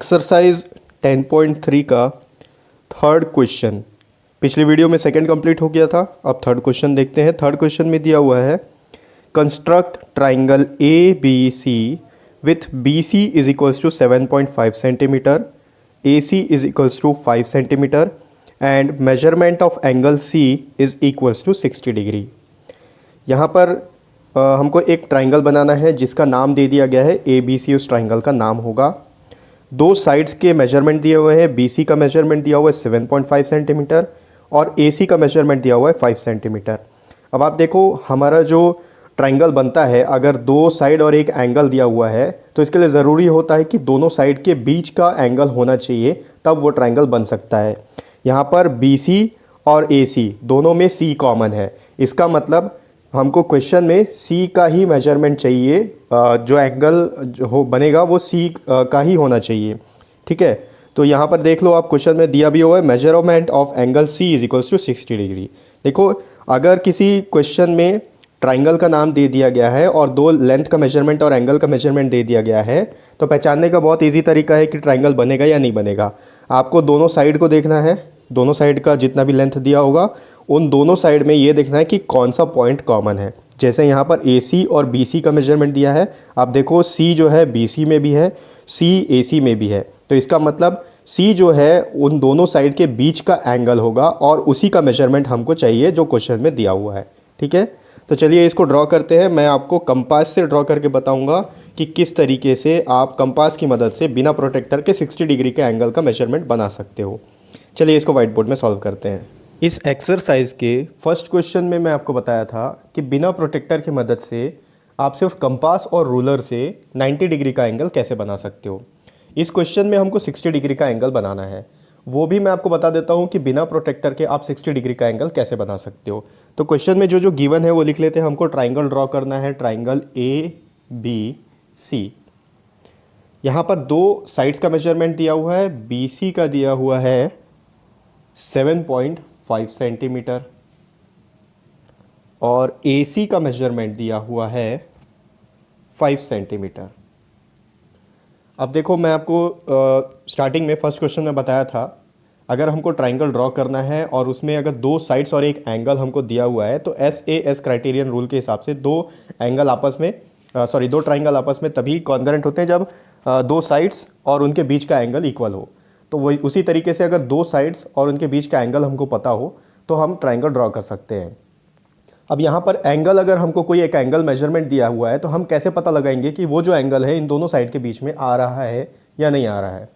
Exercise 10.3 का third question. पिछली video में सेकंड कंप्लीट हो गया था, अब थर्ड क्वेश्चन देखते हैं। थर्ड क्वेश्चन में दिया हुआ है construct triangle A B C with B C is equals to 7.5 centimetre, A C is equals to 5 centimetre and measurement of angle C is equals to 60 degree. यहाँ पर हमको एक ट्राइंगल बनाना है जिसका नाम दे दिया गया है ए बी सी। उस ट्राइंगल का नाम होगा। दो साइड्स के मेजरमेंट दिए हुए हैं। BC का मेजरमेंट दिया हुआ है 7.5 सेंटीमीटर और AC का मेजरमेंट दिया हुआ है 5 सेंटीमीटर। अब आप देखो हमारा जो ट्राइंगल बनता है, अगर दो साइड और एक एंगल दिया हुआ है तो इसके लिए ज़रूरी होता है कि दोनों साइड के बीच का एंगल होना चाहिए, तब वो ट्राइंगल बन सकता है। यहाँ पर BC और AC दोनों में C कॉमन है। इसका मतलब हमको क्वेश्चन में C का ही मेजरमेंट चाहिए, जो एंगल जो हो बनेगा वो C का ही होना चाहिए। ठीक है, तो यहाँ पर देख लो, आप क्वेश्चन में दिया भी हुआ है measurement of angle C is equals to 60 degree. देखो अगर किसी क्वेश्चन में ट्राइंगल का नाम दे दिया गया है और दो लेंथ का मेजरमेंट और एंगल का मेजरमेंट दे दिया गया है तो पहचानने का बहुत ईजी तरीका है कि ट्राइंगल बनेगा या नहीं बनेगा। आपको दोनों साइड को देखना है, दोनों साइड का जितना भी लेंथ दिया होगा उन दोनों साइड में ये देखना है कि कौन सा पॉइंट कॉमन है। जैसे यहाँ पर AC और BC का मेजरमेंट दिया है, आप देखो C जो है BC में भी है, C AC में भी है, तो इसका मतलब C जो है उन दोनों साइड के बीच का एंगल होगा और उसी का मेजरमेंट हमको चाहिए जो क्वेश्चन में दिया हुआ है। ठीक है, तो चलिए इसको ड्रॉ करते हैं। मैं आपको कंपास से ड्रॉ करके बताऊंगा कि किस तरीके से आप कंपास की मदद से बिना प्रोटेक्टर के 60 डिग्री के एंगल का मेजरमेंट बना सकते हो। चलिए इसको व्हाइट बोर्ड में सॉल्व करते हैं। इस एक्सरसाइज के फर्स्ट क्वेश्चन में मैं आपको बताया था कि बिना प्रोटेक्टर की मदद से आप सिर्फ कंपास और रूलर से 90 डिग्री का एंगल कैसे बना सकते हो। इस क्वेश्चन में हमको 60 डिग्री का एंगल बनाना है, वो भी मैं आपको बता देता हूँ कि बिना प्रोटेक्टर के आप 60 डिग्री का एंगल कैसे बना सकते हो। तो क्वेश्चन में जो जो गिवन है वो लिख लेते हैं। हमको ट्राइंगल ड्रॉ करना है, ट्राइंगल ABC। यहाँ पर दो साइड्स का मेजरमेंट दिया हुआ है। BC का दिया हुआ है 7.5 सेंटीमीटर और AC का मेजरमेंट दिया हुआ है 5 सेंटीमीटर। अब देखो मैं आपको स्टार्टिंग में फर्स्ट क्वेश्चन में बताया था, अगर हमको ट्राइंगल ड्रॉ करना है और उसमें अगर दो साइड्स और एक एंगल हमको दिया हुआ है तो SAS क्राइटेरियन रूल के हिसाब से दो ट्राइंगल आपस में तभी कॉन्ग्रुएंट होते हैं जब दो साइड्स और उनके बीच का एंगल इक्वल हो। तो वही उसी तरीके से अगर दो साइड्स और उनके बीच का एंगल हमको पता हो तो हम ट्राइंगल ड्रॉ कर सकते हैं। अब यहाँ पर एंगल, अगर हमको कोई एक एंगल मेजरमेंट दिया हुआ है तो हम कैसे पता लगाएंगे कि वो जो एंगल है इन दोनों साइड के बीच में आ रहा है या नहीं आ रहा है।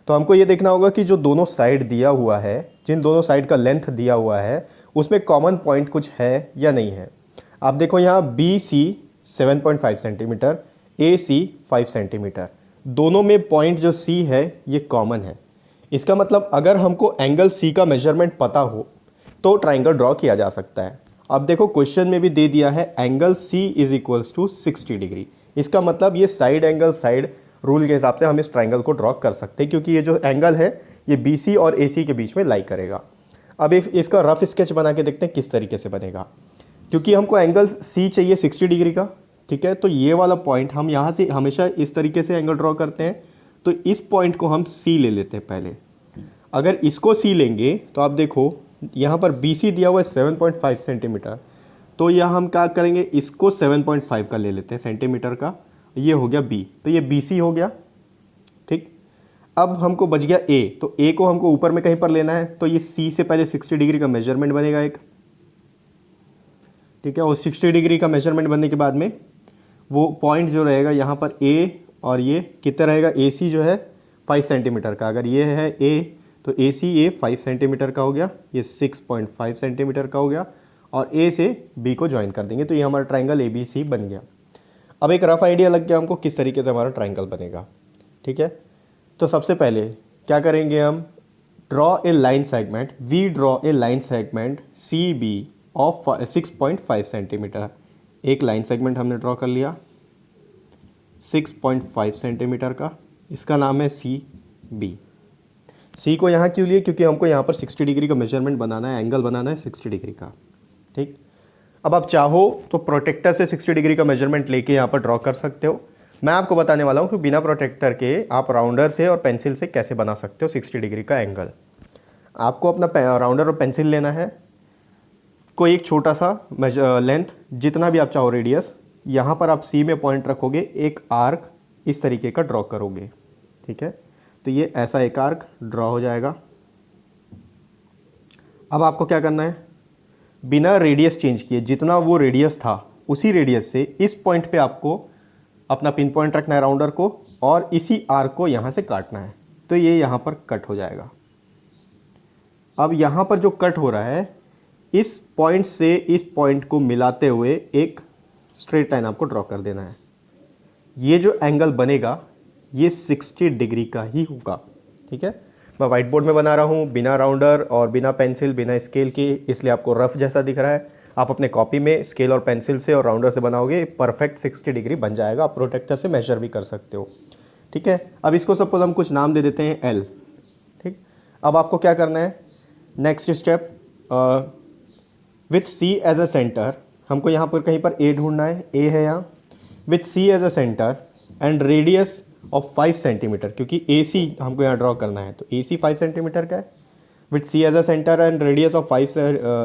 तो हमको ये देखना होगा कि जो दोनों साइड दिया हुआ है, जिन दोनों साइड का लेंथ दिया हुआ है उसमें कॉमन पॉइंट कुछ है या नहीं है। आप देखो यहाँ BC 7.5 सेंटीमीटर, AC 5 सेंटीमीटर, दोनों में पॉइंट जो C है ये कॉमन है। इसका मतलब अगर हमको एंगल C का मेजरमेंट पता हो तो ट्राइंगल ड्रॉ किया जा सकता है। अब देखो क्वेश्चन में भी दे दिया है angle C is equals to 60 degree. इसका मतलब ये साइड एंगल साइड रूल के हिसाब से हम इस ट्राइंगल को ड्रॉ कर सकते हैं, क्योंकि ये जो एंगल है ये BC और AC के बीच में लाई करेगा। अब इसका रफ स्केच बना के देखते हैं किस तरीके से बनेगा। क्योंकि हमको एंगल C चाहिए 60 डिग्री का, ठीक है, तो ये वाला पॉइंट हम यहाँ से हमेशा इस तरीके से एंगल ड्रॉ करते हैं। तो इस पॉइंट को हम C ले लेते हैं पहले। अगर इसको C लेंगे तो आप देखो यहाँ पर BC दिया हुआ है 7.5 सेंटीमीटर, तो यहाँ हम क्या करेंगे, इसको 7.5 का ले लेते हैं सेंटीमीटर का, ये हो गया B, तो ये BC हो गया। ठीक, अब हमको बच गया A, तो A को हमको ऊपर में कहीं पर लेना है, तो ये C से पहले 60 डिग्री का मेजरमेंट बनेगा एक। ठीक है, और 60 डिग्री का मेजरमेंट बनने के बाद में वो पॉइंट जो रहेगा यहाँ पर A, और ये कितना रहेगा, AC जो है 5 सेंटीमीटर का, अगर ये है A तो AC ये 5 सेंटीमीटर का हो गया, ये 6.5 सेंटीमीटर का हो गया, और A से B को ज्वाइन कर देंगे तो ये हमारा ट्राइंगल ABC बन गया। अब एक रफ आइडिया लग गया हमको किस तरीके से हमारा ट्राइंगल बनेगा। ठीक है, तो सबसे पहले क्या करेंगे हम, draw a line segment, we draw a line segment CB of 6.5 centimetre. एक लाइन सेगमेंट हमने ड्रॉ कर लिया 6.5 सेंटीमीटर का, इसका नाम है CB। C को यहाँ क्यों लिए, क्योंकि हमको यहाँ पर 60 डिग्री का मेजरमेंट बनाना है, एंगल बनाना है 60 डिग्री का। ठीक, अब आप चाहो तो प्रोटेक्टर से 60 डिग्री का मेजरमेंट लेके यहाँ पर ड्रॉ कर सकते हो। मैं आपको बताने वाला हूँ कि बिना प्रोटेक्टर के आप राउंडर से और पेंसिल से कैसे बना सकते हो 60 डिग्री का एंगल। आपको अपना राउंडर और पेंसिल लेना है, कोई एक छोटा सा लेंथ जितना भी आप चाहो रेडियस, यहाँ पर आप सी में पॉइंट रखोगे, एक आर्क इस तरीके का ड्रॉ करोगे, ठीक है। तो ये ऐसा एक आर्क ड्रॉ हो जाएगा। अब आपको क्या करना है, बिना रेडियस चेंज किए जितना वो रेडियस था उसी रेडियस से इस पॉइंट पे आपको अपना पिन पॉइंट रखना है राउंडर को, और इसी आर्क को यहाँ से काटना है। तो ये यहाँ पर कट हो जाएगा। अब यहाँ पर जो कट हो रहा है, इस पॉइंट से इस पॉइंट को मिलाते हुए एक स्ट्रेट लाइन आपको ड्रॉ कर देना है। ये जो एंगल बनेगा ये 60 डिग्री का ही होगा, ठीक है। मैं व्हाइट बोर्ड में बना रहा हूँ बिना राउंडर और बिना पेंसिल बिना स्केल के, इसलिए आपको रफ जैसा दिख रहा है। आप अपने कॉपी में स्केल और पेंसिल से और राउंडर से बनाओगे, परफेक्ट 60 डिग्री बन जाएगा। आप प्रोटेक्टर से मेजर भी कर सकते हो, ठीक है। अब इसको सपोज हम कुछ नाम दे देते हैं एल, ठीक। अब आपको क्या करना है, next step, with C as a centre, हमको यहाँ पर कहीं पर ए ढूंढना है, ए है यहाँ, with C as a centre and radius of 5 centimetre, क्योंकि ए सी हमको यहाँ ड्रॉ करना है, तो ए सी 5 सेंटीमीटर का है। With C as a centre and radius of 5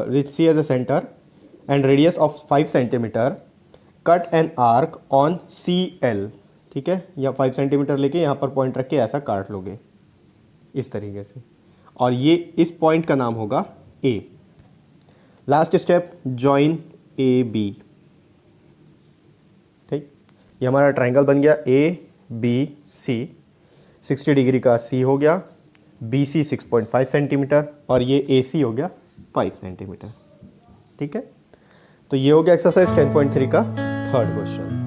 with C as a centre and radius of 5 centimetre, cut an arc on C L, ठीक है। या 5 सेंटीमीटर लेके यहाँ पर पॉइंट रख के ऐसा काट लोगे इस तरीके से, और ये इस पॉइंट का नाम होगा A. Last step, join A B, ठीक। ये हमारा ट्रायंगल बन गया ए बी सी, 60 डिग्री का सी हो गया, बी सी 6.5 सेंटीमीटर, और ये ए सी हो गया 5 सेंटीमीटर, ठीक है। तो ये हो गया एक्सरसाइज 10.3 का थर्ड क्वेश्चन।